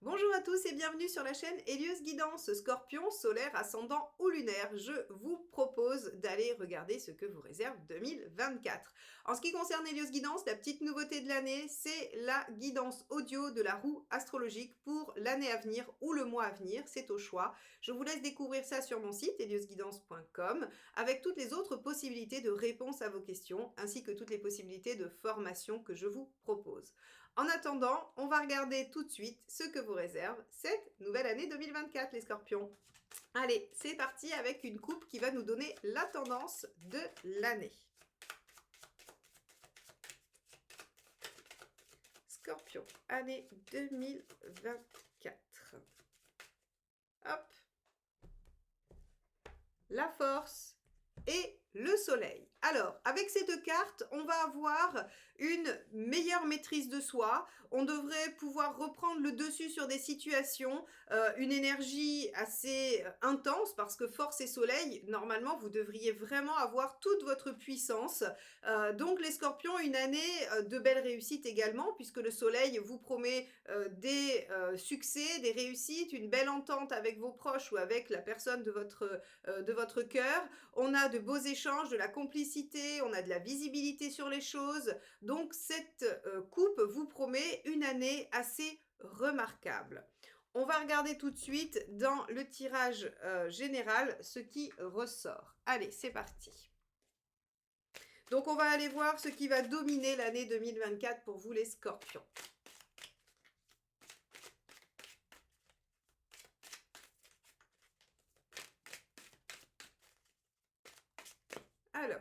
Bonjour à tous et bienvenue sur la chaîne Hélios Guidance, Scorpion, solaire, ascendant ou lunaire. Je vous propose d'aller regarder ce que vous réserve 2024. En ce qui concerne Hélios Guidance, la petite nouveauté de l'année, c'est la guidance audio de la roue astrologique pour l'année à venir ou le mois à venir, c'est au choix. Je vous laisse découvrir ça sur mon site héliosguidance.com avec toutes les autres possibilités de réponse à vos questions ainsi que toutes les possibilités de formation que je vous propose. En attendant, on va regarder tout de suite ce que vous réserve cette nouvelle année 2024, les scorpions. Allez, c'est parti avec une coupe qui va nous donner la tendance de l'année. Scorpion, année 2024. Hop. La force et le soleil. Alors, avec ces deux cartes, on va avoir une meilleure maîtrise de soi. On devrait pouvoir reprendre le dessus sur des situations, une énergie assez intense parce que force et soleil, normalement, vous devriez vraiment avoir toute votre puissance. Donc, les scorpions, une année de belles réussites également puisque le soleil vous promet des succès, des réussites, une belle entente avec vos proches ou avec la personne de votre cœur. On a de beaux échanges, de la complicité, on a de la visibilité sur les choses. Donc cette coupe vous promet une année assez remarquable. On va regarder tout de suite dans le tirage général ce qui ressort. Allez, c'est parti. Donc on va aller voir ce qui va dominer l'année 2024 pour vous les scorpions. Alors,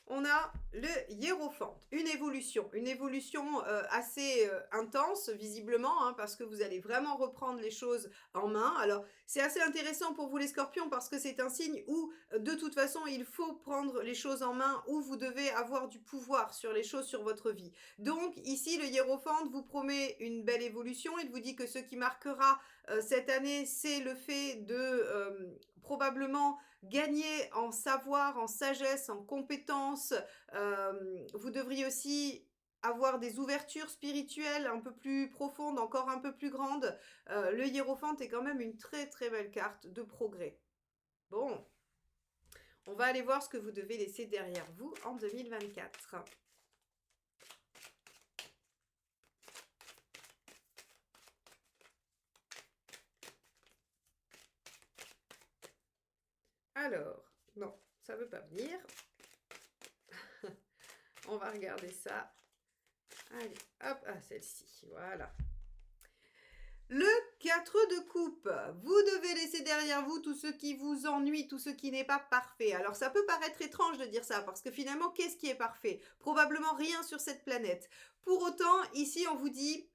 on a le hiérophante, une évolution assez intense visiblement, hein, parce que vous allez vraiment reprendre les choses en main. Alors c'est assez intéressant pour vous les scorpions parce que c'est un signe où de toute façon il faut prendre les choses en main, où vous devez avoir du pouvoir sur les choses, sur votre vie. Donc ici le hiérophante vous promet une belle évolution, il vous dit que ce qui marquera cette année c'est le fait de probablement gagner en savoir, en sagesse, en compétences. Vous devriez aussi avoir des ouvertures spirituelles un peu plus profondes, encore un peu plus grandes. Le hiérophante est quand même une très très belle carte de progrès. Bon, on va aller voir ce que vous devez laisser derrière vous en 2024. Alors, non, ça ne veut pas venir. On va regarder ça. Allez, hop, ah, celle-ci, voilà. Le 4 de coupe, vous devez laisser derrière vous tout ce qui vous ennuie, tout ce qui n'est pas parfait. Alors ça peut paraître étrange de dire ça, parce que finalement, qu'est-ce qui est parfait? Probablement rien sur cette planète. Pour autant, ici, on vous dit,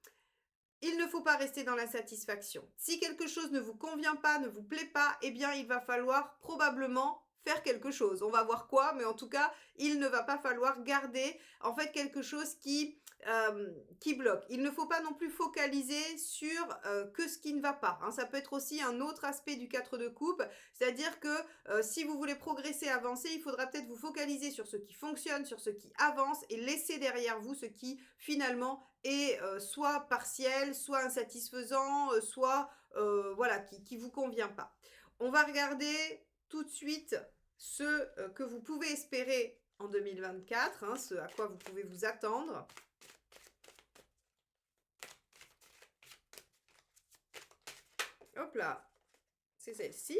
il ne faut pas rester dans l'insatisfaction. Si quelque chose ne vous convient pas, ne vous plaît pas, eh bien, il va falloir probablement faire quelque chose. On va voir quoi, mais en tout cas, il ne va pas falloir garder en fait quelque chose qui bloque. Il ne faut pas non plus focaliser sur que ce qui ne va pas, hein. Ça peut être aussi un autre aspect du 4 de coupe, c'est-à-dire que si vous voulez progresser, avancer, il faudra peut-être vous focaliser sur ce qui fonctionne, sur ce qui avance et laisser derrière vous ce qui finalement est soit partiel, soit insatisfaisant, soit voilà, qui ne vous convient pas. On va regarder tout de suite ce que vous pouvez espérer en 2024, hein, ce à quoi vous pouvez vous attendre. Hop là, c'est celle-ci.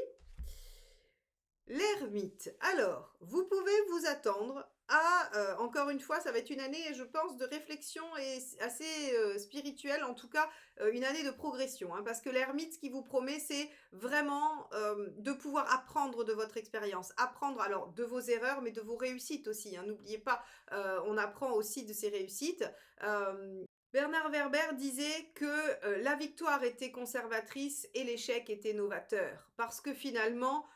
L'ermite. Alors, vous pouvez vous attendre à, encore une fois, ça va être une année, je pense, de réflexion et assez spirituelle, en tout cas, une année de progression, hein, parce que l'ermite, ce qui vous promet, c'est vraiment de pouvoir apprendre de votre expérience, apprendre alors de vos erreurs, mais de vos réussites aussi, hein. N'oubliez pas, on apprend aussi de ses réussites. Bernard Werber disait que la victoire était conservatrice et l'échec était novateur. Parce que finalement,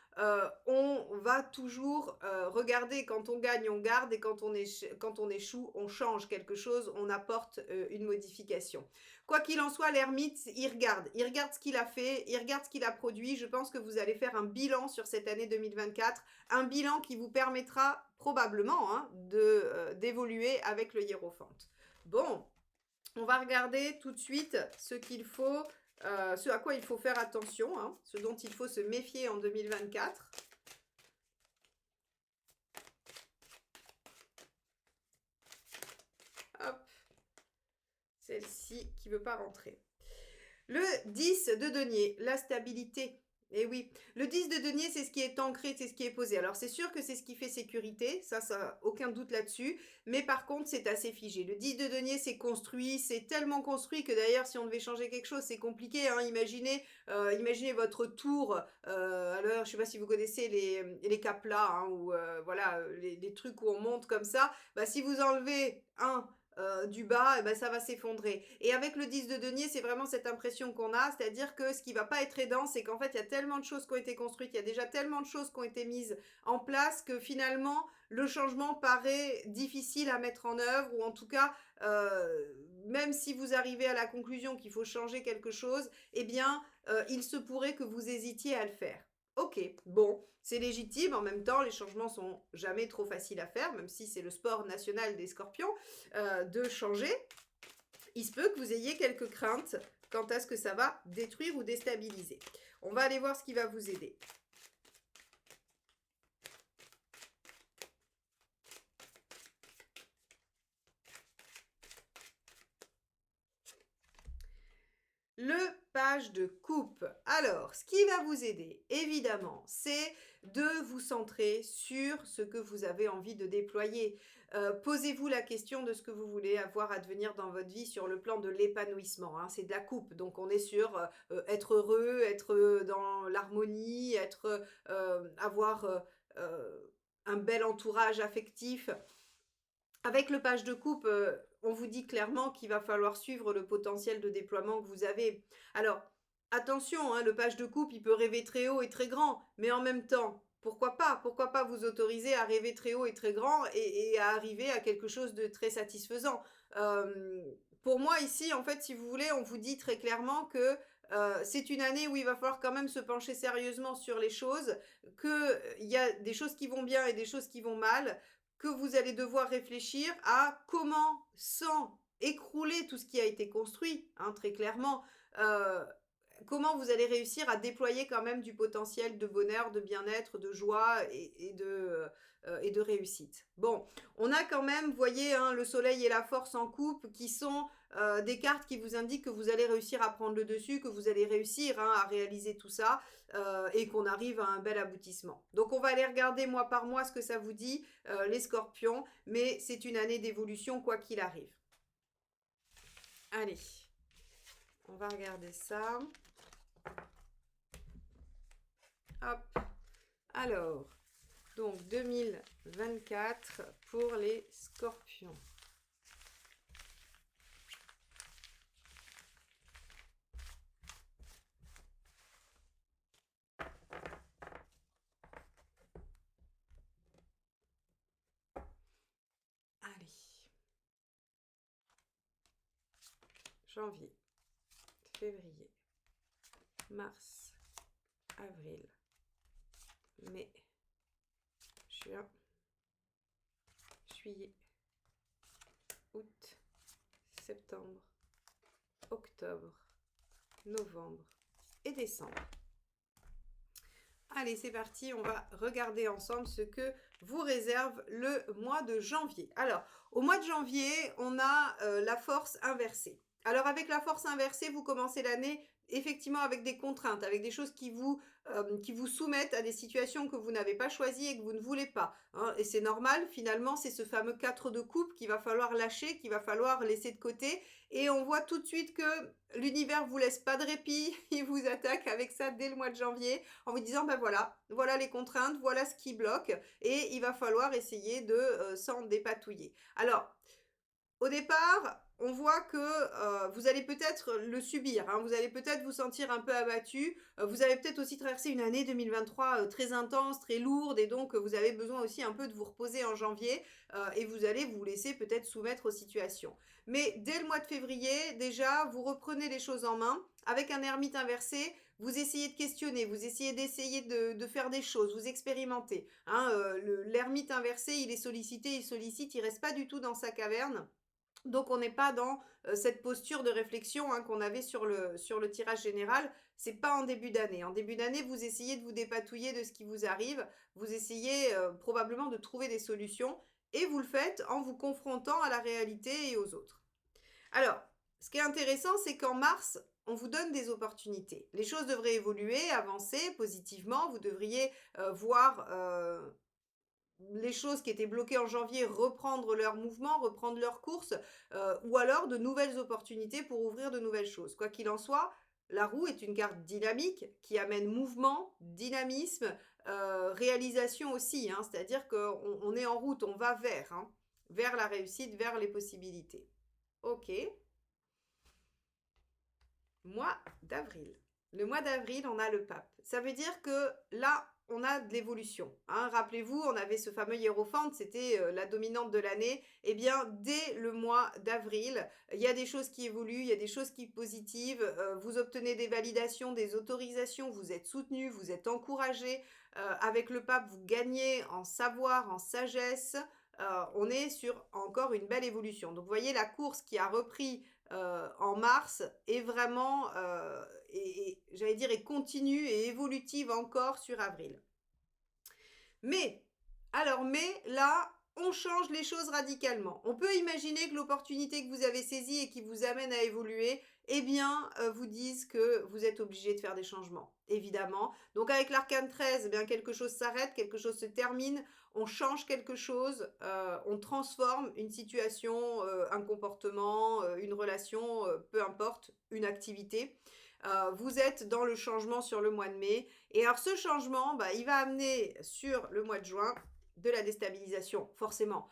on va toujours regarder, quand on gagne, on garde, et quand on échoue, on change quelque chose, on apporte une modification. Quoi qu'il en soit, l'ermite, il regarde ce qu'il a fait, il regarde ce qu'il a produit. Je pense que vous allez faire un bilan sur cette année 2024, un bilan qui vous permettra probablement hein, d'évoluer avec le hiérophante. Bon, on va regarder tout de suite ce qu'il faut, ce à quoi il faut faire attention, hein, ce dont il faut se méfier en 2024. Hop, celle-ci qui ne veut pas rentrer. Le 10 de denier, la stabilité. Et oui, le 10 de denier, c'est ce qui est ancré, c'est ce qui est posé. Alors, c'est sûr que c'est ce qui fait sécurité, ça, aucun doute là-dessus. Mais par contre, c'est assez figé. Le 10 de denier, c'est construit, c'est tellement construit que d'ailleurs, si on devait changer quelque chose, c'est compliqué. Hein. Imaginez votre tour. Alors, je ne sais pas si vous connaissez les caplas, hein, ou voilà, les trucs où on monte comme ça. Bah, si vous enlevez du bas, eh ben, ça va s'effondrer. Et avec le 10 de denier, c'est vraiment cette impression qu'on a, c'est-à-dire que ce qui va pas être aidant, c'est qu'en fait, il y a tellement de choses qui ont été construites, il y a déjà tellement de choses qui ont été mises en place que finalement, le changement paraît difficile à mettre en œuvre, ou en tout cas, même si vous arrivez à la conclusion qu'il faut changer quelque chose, eh bien, il se pourrait que vous hésitiez à le faire. Ok, bon, c'est légitime. En même temps, les changements sont jamais trop faciles à faire, même si c'est le sport national des scorpions, de changer. Il se peut que vous ayez quelques craintes quant à ce que ça va détruire ou déstabiliser. On va aller voir ce qui va vous aider. Le page de coupe. Alors, ce qui va vous aider, évidemment, c'est de vous centrer sur ce que vous avez envie de déployer. Posez-vous la question de ce que vous voulez avoir à devenir dans votre vie sur le plan de l'épanouissement. Hein. C'est de la coupe, donc on est sur être heureux, être dans l'harmonie, avoir un bel entourage affectif. Avec le page de coupe, on vous dit clairement qu'il va falloir suivre le potentiel de déploiement que vous avez. Alors, attention, hein, le page de coupe, il peut rêver très haut et très grand, mais en même temps, pourquoi pas? Pourquoi pas vous autoriser à rêver très haut et très grand et à arriver à quelque chose de très satisfaisant? Pour moi, ici, en fait, si vous voulez, on vous dit très clairement que c'est une année où il va falloir quand même se pencher sérieusement sur les choses, qu'il y a des choses qui vont bien et des choses qui vont mal, que vous allez devoir réfléchir à comment, sans écrouler tout ce qui a été construit, hein, très clairement, euh, comment vous allez réussir à déployer quand même du potentiel de bonheur, de bien-être, de joie et de réussite. Bon, on a quand même, vous voyez, hein, le soleil et la force en coupe qui sont des cartes qui vous indiquent que vous allez réussir à prendre le dessus, que vous allez réussir hein, à réaliser tout ça et qu'on arrive à un bel aboutissement. Donc on va aller regarder mois par mois ce que ça vous dit, les scorpions, mais c'est une année d'évolution quoi qu'il arrive. Allez, on va regarder ça. Hop, alors, donc 2024 pour les scorpions. Janvier, février, mars, avril, mai, juin, juillet, août, septembre, octobre, novembre et décembre. Allez, c'est parti, on va regarder ensemble ce que vous réserve le mois de janvier. Alors, au mois de janvier, on a la force inversée. Alors, avec la force inversée, vous commencez l'année effectivement avec des contraintes, avec des choses qui vous soumettent à des situations que vous n'avez pas choisies et que vous ne voulez pas. Hein. Et c'est normal, finalement, c'est ce fameux 4 de coupe qu'il va falloir lâcher, qu'il va falloir laisser de côté. Et on voit tout de suite que l'univers vous laisse pas de répit, il vous attaque avec ça dès le mois de janvier, en vous disant, ben voilà les contraintes, voilà ce qui bloque, et il va falloir essayer de s'en dépatouiller. Alors, au départ, on voit que vous allez peut-être le subir, hein, vous allez peut-être vous sentir un peu abattu. Vous avez peut-être aussi traversé une année 2023 très intense, très lourde, et donc vous avez besoin aussi un peu de vous reposer en janvier, et vous allez vous laisser peut-être soumettre aux situations. Mais dès le mois de février, déjà, vous reprenez les choses en main. Avec un ermite inversé, vous essayez de questionner, vous essayez de faire des choses, vous expérimentez. Hein, l'ermite inversé, il est sollicité, il sollicite, il reste pas du tout dans sa caverne. Donc on n'est pas dans cette posture de réflexion, hein, qu'on avait sur le tirage général. C'est pas en début d'année. En début d'année, vous essayez de vous dépatouiller de ce qui vous arrive. Vous essayez probablement de trouver des solutions. Et vous le faites en vous confrontant à la réalité et aux autres. Alors, ce qui est intéressant, c'est qu'en mars, on vous donne des opportunités. Les choses devraient évoluer, avancer positivement. Vous devriez voir les choses qui étaient bloquées en janvier reprendre leur mouvement, reprendre leur course, ou alors de nouvelles opportunités pour ouvrir de nouvelles choses. Quoi qu'il en soit, la roue est une carte dynamique qui amène mouvement, dynamisme, réalisation aussi, hein, c'est-à-dire qu'on est en route, on va vers, hein, vers la réussite, vers les possibilités. Ok, mois d'avril. Le mois d'avril, on a le pape. Ça veut dire que là, on a de l'évolution. Hein. Rappelez-vous, on avait ce fameux hiérophante, c'était la dominante de l'année. Eh bien, dès le mois d'avril, il y a des choses qui évoluent, il y a des choses qui sont positives. Vous obtenez des validations, des autorisations, vous êtes soutenu, vous êtes encouragé. Avec le pape, vous gagnez en savoir, en sagesse. On est sur encore une belle évolution. Donc, vous voyez, la course qui a repris en mars est vraiment, j'allais dire, est continue et évolutive encore sur avril. Mais, mais là, on change les choses radicalement. On peut imaginer que l'opportunité que vous avez saisie et qui vous amène à évoluer, eh bien, vous dise que vous êtes obligé de faire des changements, évidemment. Donc avec l'arcane 13, eh bien, quelque chose s'arrête, quelque chose se termine, on change quelque chose, on transforme une situation, un comportement, une relation, peu importe, une activité. Vous êtes dans le changement sur le mois de mai. Et alors ce changement, bah, il va amener sur le mois de juin de la déstabilisation, forcément.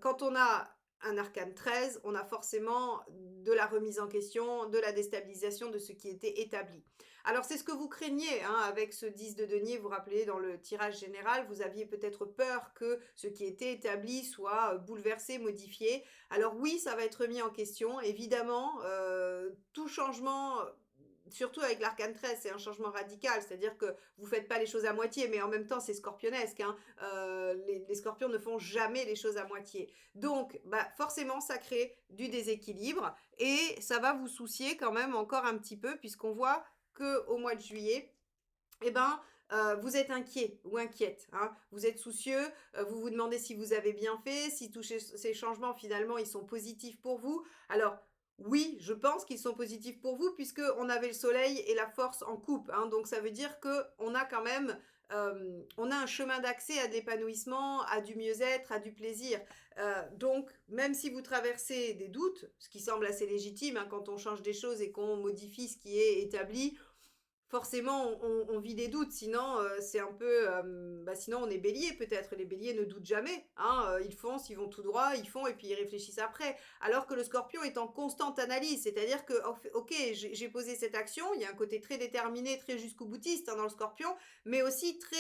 Quand on a un arcane 13, on a forcément de la remise en question, de la déstabilisation de ce qui était établi. Alors c'est ce que vous craignez, hein, avec ce 10 de denier, vous vous rappelez, dans le tirage général, vous aviez peut-être peur que ce qui était établi soit bouleversé, modifié. Alors oui, ça va être remis en question, évidemment, tout changement, surtout avec l'arcane 13, c'est un changement radical, c'est-à-dire que vous ne faites pas les choses à moitié, mais en même temps, c'est scorpionesque. Hein. Les scorpions ne font jamais les choses à moitié. Donc, bah, forcément, ça crée du déséquilibre et ça va vous soucier quand même encore un petit peu, puisqu'on voit qu'au mois de juillet, eh ben, vous êtes inquiet ou inquiète, hein. Vous êtes soucieux, vous vous demandez si vous avez bien fait, si tous ces changements finalement ils sont positifs pour vous. Alors oui, je pense qu'ils sont positifs pour vous puisque on avait le soleil et la force en coupe, hein. Donc ça veut dire que on a quand même on a un chemin d'accès à de l'épanouissement, à du mieux-être, à du plaisir. Donc, même si vous traversez des doutes, ce qui semble assez légitime, hein, quand on change des choses et qu'on modifie ce qui est établi, forcément, on vit des doutes, sinon c'est un peu, sinon on est bélier peut-être. Les béliers ne doutent jamais, hein, ils foncent, ils vont tout droit, ils font et puis ils réfléchissent après. Alors que le scorpion est en constante analyse, c'est-à-dire que, ok, j'ai posé cette action, il y a un côté très déterminé, très jusqu'au boutiste, hein, dans le scorpion, mais aussi très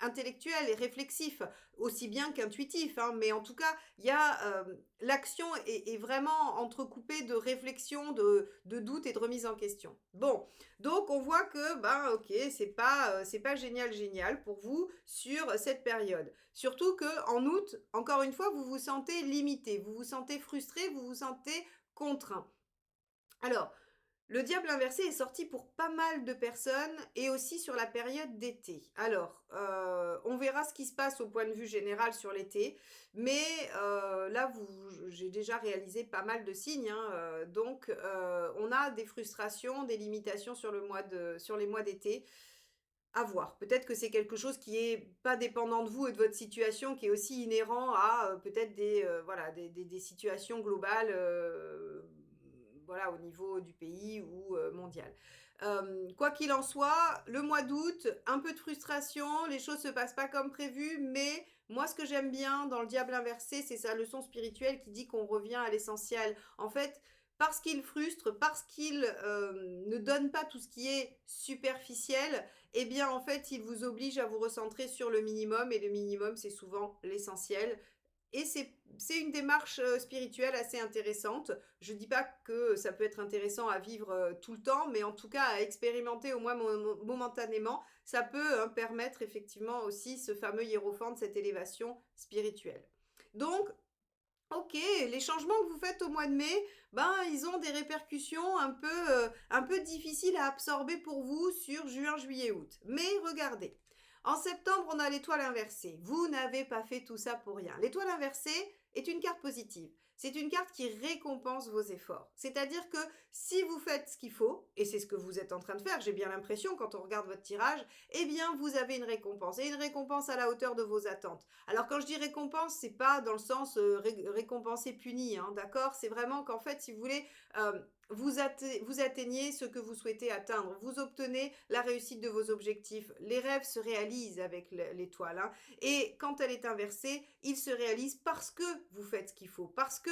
intellectuel et réflexif, aussi bien qu'intuitif, hein, mais en tout cas, il y a l'action est vraiment entrecoupée de réflexion, de doute et de remise en question. Bon, donc on voit que, ben ok, c'est pas génial pour vous sur cette période. Surtout que en août, encore une fois, vous vous sentez limité, vous vous sentez frustré, vous vous sentez contraint. Alors, le diable inversé est sorti pour pas mal de personnes et aussi sur la période d'été. Alors, on verra ce qui se passe au point de vue général sur l'été, mais là, j'ai déjà réalisé pas mal de signes, hein, donc on a des frustrations, des limitations sur les mois d'été. À voir. Peut-être que c'est quelque chose qui est pas dépendant de vous et de votre situation, qui est aussi inhérent à peut-être des situations globales, voilà, au niveau du pays ou mondial. Quoi qu'il en soit, le mois d'août, un peu de frustration, les choses se passent pas comme prévu, mais moi, ce que j'aime bien dans le diable inversé, c'est sa leçon spirituelle qui dit qu'on revient à l'essentiel. En fait, parce qu'il frustre, parce qu'il ne donne pas tout ce qui est superficiel, eh bien, en fait, il vous oblige à vous recentrer sur le minimum, et le minimum, c'est souvent l'essentiel. Et c'est une démarche spirituelle assez intéressante. Je ne dis pas que ça peut être intéressant à vivre tout le temps, mais en tout cas à expérimenter au moins momentanément, ça peut permettre effectivement aussi ce fameux hiérophant de cette élévation spirituelle. Donc, ok, les changements que vous faites au mois de mai, ben, ils ont des répercussions un peu difficiles à absorber pour vous sur juin, juillet, août. Mais regardez, en septembre, on a l'étoile inversée. Vous n'avez pas fait tout ça pour rien. L'étoile inversée est une carte positive. C'est une carte qui récompense vos efforts. C'est-à-dire que si vous faites ce qu'il faut, et c'est ce que vous êtes en train de faire, j'ai bien l'impression quand on regarde votre tirage, eh bien vous avez une récompense, et une récompense à la hauteur de vos attentes. Alors quand je dis récompense, c'est pas dans le sens récompenser puni, hein, d'accord? C'est vraiment qu'en fait, si vous voulez, euh, vous atteignez ce que vous souhaitez atteindre, vous obtenez la réussite de vos objectifs. Les rêves se réalisent avec l'étoile, hein, et quand elle est inversée, ils se réalisent parce que vous faites ce qu'il faut, parce que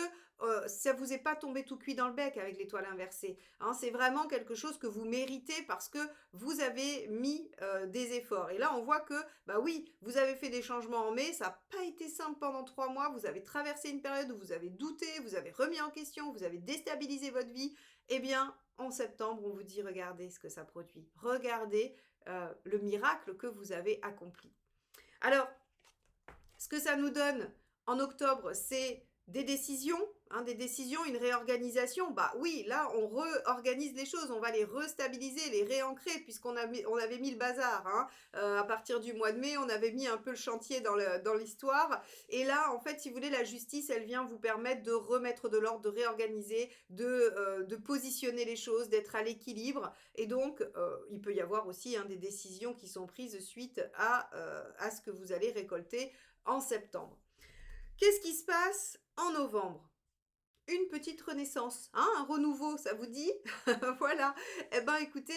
ça vous est pas tombé tout cuit dans le bec avec l'étoile inversée, hein, c'est vraiment quelque chose que vous méritez parce que vous avez mis des efforts. Et là, on voit que, bah oui, vous avez fait des changements en mai, ça n'a pas été simple pendant 3 mois, vous avez traversé une période où vous avez douté, vous avez remis en question, vous avez déstabilisé votre vie. Eh bien, en septembre, on vous dit, regardez ce que ça produit. Regardez le miracle que vous avez accompli. Alors, ce que ça nous donne en octobre, c'est des décisions, une réorganisation. Bah oui, là, on réorganise les choses, on va les restabiliser, les réancrer, puisqu'on avait mis le bazar, hein. À partir du mois de mai, on avait mis un peu le chantier dans l'histoire. Et là, en fait, si vous voulez, la justice, elle vient vous permettre de remettre de l'ordre, de réorganiser, de positionner les choses, d'être à l'équilibre. Et donc, il peut y avoir aussi des décisions qui sont prises suite à ce que vous allez récolter en septembre. Qu'est-ce qui se passe en novembre? Une petite renaissance, hein, un renouveau, ça vous dit? Voilà. Eh ben, écoutez,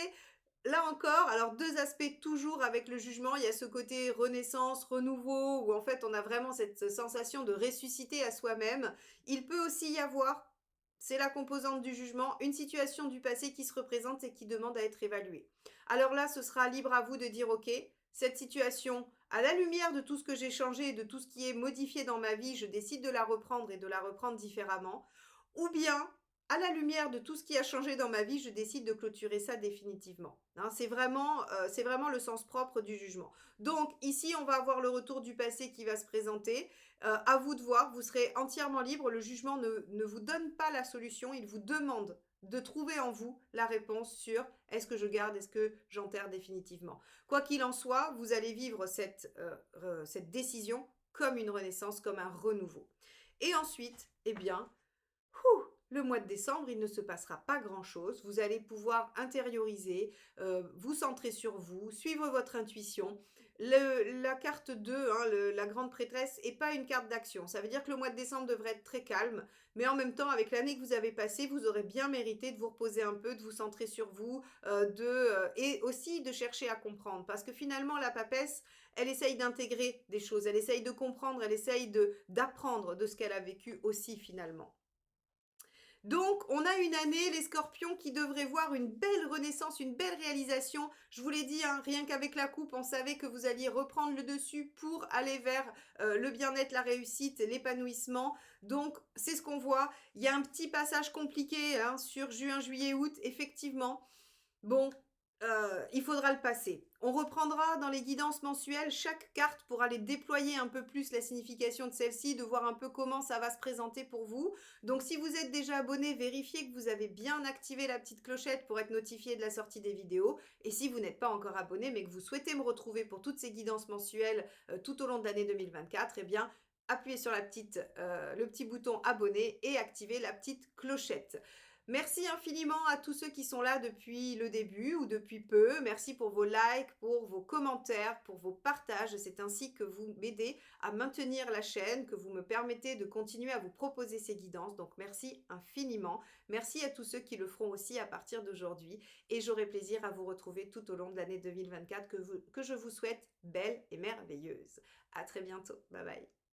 là encore, alors deux aspects toujours avec le jugement. Il y a ce côté renaissance, renouveau, où en fait on a vraiment cette sensation de ressusciter à soi-même. Il peut aussi y avoir, c'est la composante du jugement, une situation du passé qui se représente et qui demande à être évaluée. Alors là, ce sera libre à vous de dire, ok, cette situation, à la lumière de tout ce que j'ai changé et de tout ce qui est modifié dans ma vie, je décide de la reprendre et de la reprendre différemment. Ou bien, à la lumière de tout ce qui a changé dans ma vie, je décide de clôturer ça définitivement. Hein, c'est vraiment le sens propre du jugement. Donc ici, on va avoir le retour du passé qui va se présenter. À vous de voir, vous serez entièrement libre. Le jugement ne vous donne pas la solution, il vous demande de trouver en vous la réponse sur est-ce que je garde, est-ce que j'enterre définitivement. Quoi qu'il en soit, vous allez vivre cette décision comme une renaissance, comme un renouveau. Et ensuite, eh bien, le mois de décembre, il ne se passera pas grand-chose. Vous allez pouvoir intérioriser, vous centrer sur vous, suivre votre intuition. La carte 2, hein, la grande prêtresse, n'est pas une carte d'action. Ça veut dire que le mois de décembre devrait être très calme, mais en même temps, avec l'année que vous avez passée, vous aurez bien mérité de vous reposer un peu, de vous centrer sur vous, et aussi de chercher à comprendre. Parce que finalement, la papesse, elle essaye d'intégrer des choses, elle essaye de comprendre, elle essaye d'apprendre de ce qu'elle a vécu aussi finalement. Donc, on a une année, les scorpions, qui devraient voir une belle renaissance, une belle réalisation. Je vous l'ai dit, hein, rien qu'avec la coupe, on savait que vous alliez reprendre le dessus pour aller vers le bien-être, la réussite, l'épanouissement. Donc, c'est ce qu'on voit. Il y a un petit passage compliqué hein, sur juin, juillet, août, effectivement. Bon, il faudra le passer. On reprendra dans les guidances mensuelles chaque carte pour aller déployer un peu plus la signification de celle-ci, de voir un peu comment ça va se présenter pour vous. Donc si vous êtes déjà abonné, vérifiez que vous avez bien activé la petite clochette pour être notifié de la sortie des vidéos. Et si vous n'êtes pas encore abonné mais que vous souhaitez me retrouver pour toutes ces guidances mensuelles tout au long de l'année 2024, eh bien appuyez sur le petit bouton abonné et activez la petite clochette. Merci infiniment à tous ceux qui sont là depuis le début ou depuis peu. Merci pour vos likes, pour vos commentaires, pour vos partages. C'est ainsi que vous m'aidez à maintenir la chaîne, que vous me permettez de continuer à vous proposer ces guidances. Donc merci infiniment. Merci à tous ceux qui le feront aussi à partir d'aujourd'hui. Et j'aurai plaisir à vous retrouver tout au long de l'année 2024 que je vous souhaite belle et merveilleuse. À très bientôt. Bye bye.